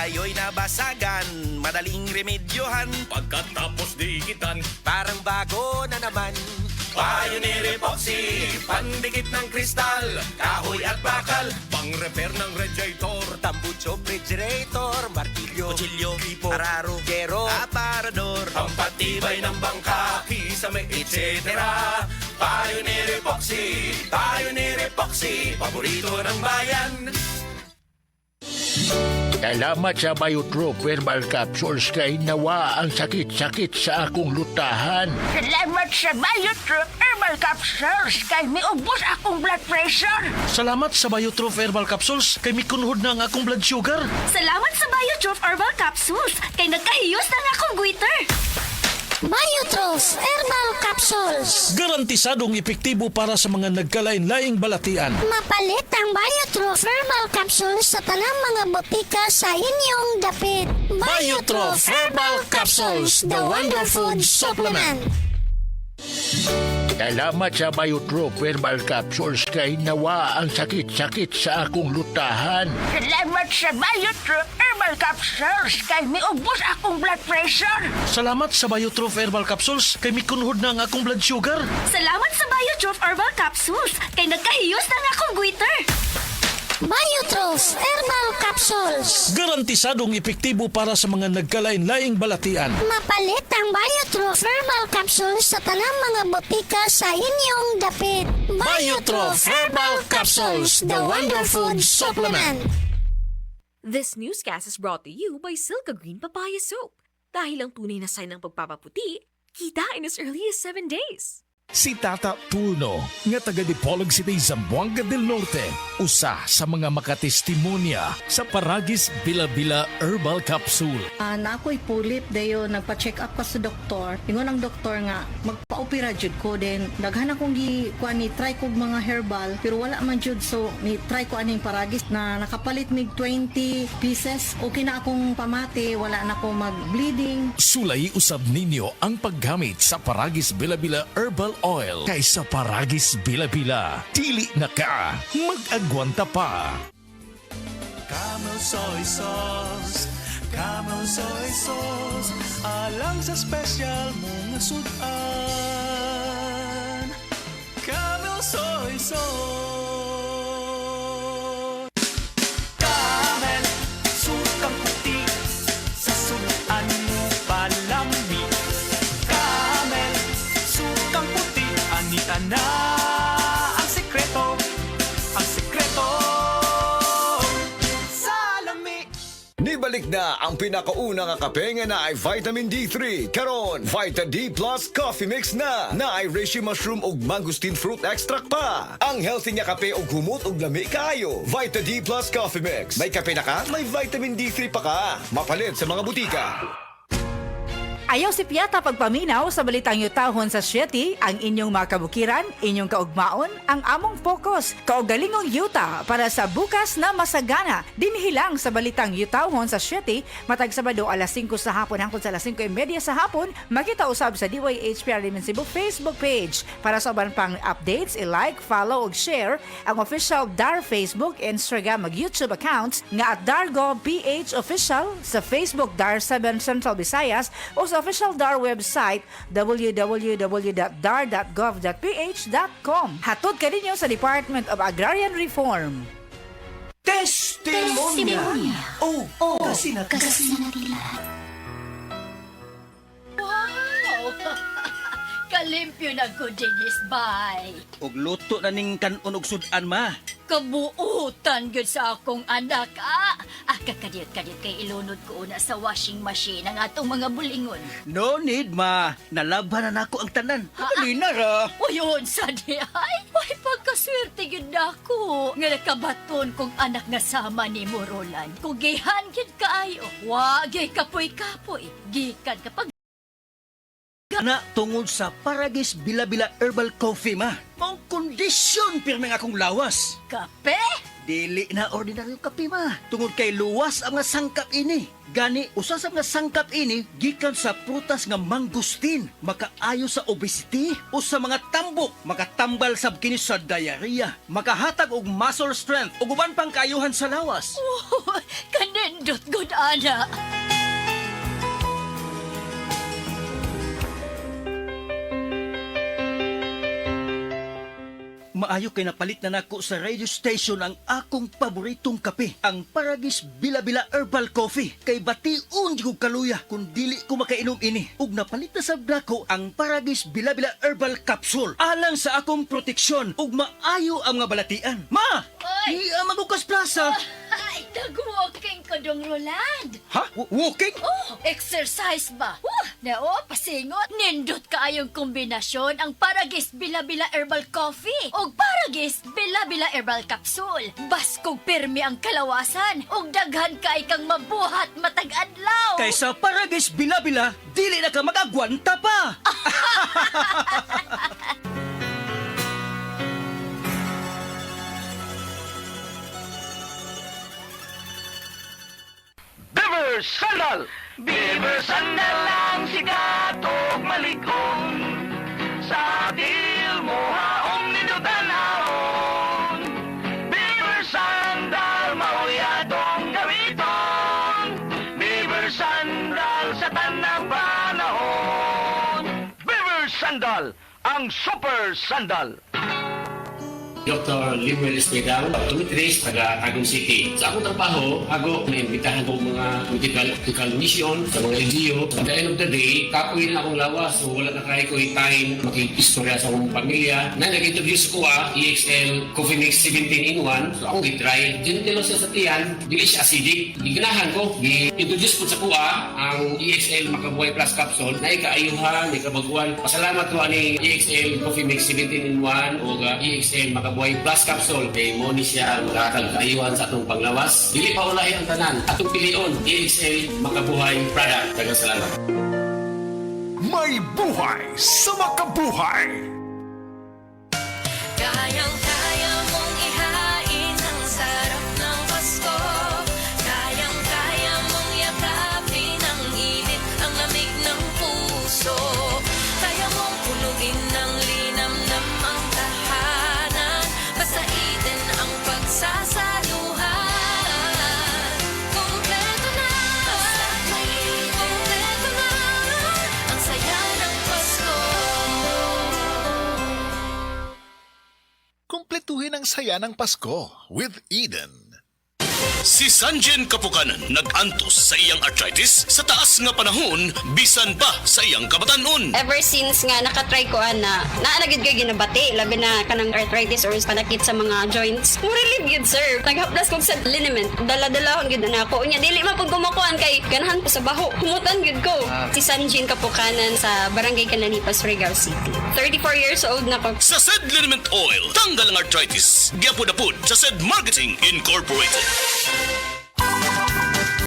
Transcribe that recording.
kayo'y nabasagan, madaling remedyohan. Pagkatapos dikitan, Parang bago na naman. Pioneer Epoxy, pandikit ng kristal, kahoy at bakal. pang-repair ng radiator, Tambucho, refrigerator, martilyo, Kutsilyo, gripo, araro, gero, aparador, pampatibay ng bangka, kisame, etc. Pioneer Epoxy, paborito ng bayan. Salamat sa Biotrop Herbal Capsules kay nawa ang sakit-sakit sa akong lutahan. Salamat sa Biotrop Herbal Capsules kay miubos akong blood pressure. Salamat sa Biotrop Herbal Capsules kay mikunhod na ang akong blood sugar. Salamat sa Biotrop Herbal Capsules kay nagkahiyos na akong goiter. Biotrop Herbal Capsules. Garantisadong epektibo para sa mga nagkalain-laing balatian. Mapalit ang Biotrop Herbal Capsules sa tanang mga botika sa inyong dapit. Biotrop Herbal Capsules, the Wonder Food Supplement. Salamat sa Biotrop Herbal Capsules kay nawa ang sakit-sakit sa akong lutahan. Salamat sa Biotrop Herbal Capsules kay miubos akong blood pressure. Salamat sa Biotrop Herbal Capsules kay mikunhod na ang akong blood sugar. Salamat sa Biotrop Herbal Capsules kay nagkahiyos na akong goiter. Biotrop Herbal Capsules. Garantisadong epektibo para sa mga nagkalain-laing balatian. Mapalit ang Biotrop Herbal Capsules sa tanang mga botika sa inyong dapit. Biotrop Herbal Capsules, the Wonder Food Supplement. This newscast is brought to you by Silka Green Papaya Soap. Dahil ang tunay na sign ng pagpapaputi, kita in as early as 7 days. Si Tata Pulno, nga taga Dipolog City, Zamboanga del Norte, usa sa mga makatestimonya sa Paragis Bila-Bila Herbal Capsule. Na ako'y pulit dayo nagpa-check up ka sa doktor. Ingon ang doktor nga magpa-opera jud ko din. Daghan akong ni try ko mga herbal pero wala man jud, so ni try ko aning Paragis na nakapalit mig 20 pieces. Okay na akong pamati, wala na ako mag-bleeding. Sulay usab ninyo ang paggamit sa Paragis Bila-Bila Herbal Oil kaysa Paragis Bila-Bila. Dili na ka, mag-agwanta pa. Camel soy sauce, Camel soy sauce, alang sa special mong sudan. Camel soy sauce. Camel, sukang puti, sa sudan mo palami. Camel, sukang puti, anita na ang sekreto, Nibalik na ang pinakaunang kape nga na ay vitamin D3. Karon, Vita D Plus Coffee Mix na ay reishi mushroom ug mangosteen fruit extract pa. Ang healthy nga kape ug humot ug lami kaayo. Vita D Plus Coffee Mix. May kape na ka, may vitamin D3 pa ka. Mapalit sa mga butika. Ayaw si Piata pagpaminaw sa balitang yutahon sa Sieti, ang inyong mga kabukiran, inyong kaugmaon, ang among focus, kaugalingong yuta para sa bukas na masagana. Dinhilang sa balitang yutahon sa Sieti, matag Sabado alas 5 sa hapon hangtod sa alas 5:30 sa hapon, makita usab sa DYHPR Limen Cebu Facebook page. Para sa uban pang updates, i-like, follow ug share ang official DAR Facebook, Instagram ug YouTube accounts nga at Dargo PH Official sa Facebook DAR 7 Central Visayas o sa official DAR website www.dar.gov.ph.com. Hatod ka ninyo sa Department of Agrarian Reform. Testimonya. Oh, kasi na Wow! Kalimpyo na ko, Dennis, bye. Og luto na ning kanon og sudan ma. Kabuutan gud sa akong anak, kakadiyot-kadiyot kay ilunod ko una sa washing machine ang atong mga bulingon. No need ma. Nalaban na nako ang tanan. Dali na ra. Uyon sa di ay. Way pagkaswerte gyud nako. Nga nakabaton kong anak nga sama ni Morolan. Kung gihan gyud kaayo. Wa gyud kapoy-kapoy. Gikan kapag na tungod sa Paragis Bila-Bila Herbal Coffee ma. Ang kondisyon pirmi nga akong lawas. kape? Dili na ordinaryong kape ma. Tungod kay luwas ang nga sangkap ini. Gani, usa sa nga sangkap ini, gikan sa prutas nga mangustin. Makaayo sa obesity o sa mga tambok. Makatambal sab kini sa diarrhea. Makahatag og muscle strength o uban pang kaayuhan sa lawas. Oh, kanin nindot good ana. Maayo kay napalit na nako sa radio station ang akong paboritong kape, ang Paragis Bila-Bila Herbal Coffee. Kay bation di ko kaluya kung dili ko makainom ini. Ug napalit na sa nako ang Paragis Bila-Bila Herbal Capsule. Alang sa akong proteksyon ug maayo ang mga balatian. Ma! Oy! Di Magukas Plaza! Ay, nag-walking ko dong, Roland. Ha? Walking? Oh, exercise ba? Nao, pasingot. Nindot kaayong kombinasyon ang Paragis Bila-Bila Herbal Coffee o Paragis Bila-Bila Herbal Capsule. Baskog pirmi ang kalawasan ug daghan kay kang mabuhat matag adlaw. Kaysa Paragis Bila-Bila, dili na ka mag-agwanta pa! Beaver Sandal! Beaver Sandal ang sikat o maligong sa atil mo haong ninutanahon. Beaver Sandal mauyadong gamiton. Beaver Sandal sa tanang panahon. Beaver Sandal, ang super sandal. Dr. Limuel Espedal, Tumitris, taga Tagum City. Sa akong trabaho, ako naimbitahan ko mga political mission sa mga LGU. At the end of the day, kapoy na akong lawas. So wala na kaya ko time makikistorya sa akong pamilya. Na nag-introduce ko EXL Coffee Mix 17-in-1. So akong gitry. Gentle siya sa tiyan, dili siya acidic. Giganahan ko, gi-introduce ko sa kuha ang EXL Makabuhay Plus Capsule na ikaayuhan, ikabaguan. Pasalamat ko ani EXL Coffee Mix 17-in-1 o EXL Makabuhay Plus Capsule kay mo ni siya makakagayuhan sa atong panglawas. Dili pa ulahi ang tanan. Atong pilion, EXL Makabuhay product. Daghang salamat. May buhay sa makabuhay. Kayang-kaya mong ihain ang sarap ng Pasko. Kayang-kaya mong yakapin ang init, ang lamig ng puso. Kaya mong punugin ng linamnam ang tahanan. Pasaitin ang pagsasaluhan. Kompleto na, kompleto na ang saya ng Pasko. Kumpletuhin ang saya ng Pasko with Eden. Si Sanjen Kapukanan nag-antos sa iyang arthritis sa taas nga panahon bisan pa sa iyang kabatanon. Ever since nga nakatry ko ana, naanagid kay ginabati labi na kanang arthritis or panakit sa mga joints. Mo relieve gid sir. Naghaplas kog sa liniment. Dala-dalahon gid na ako. Unya dili man pud kumakuan kay ganahan ko sa baho. Humutan gid ko. Si Sanjin Kapukanan sa Barangay Cananipas, Surigao City. 34 years old na ko. Sa Sed Liniment Oil, tanggal ang arthritis. Gyapod-apod sa Sed Marketing Incorporated.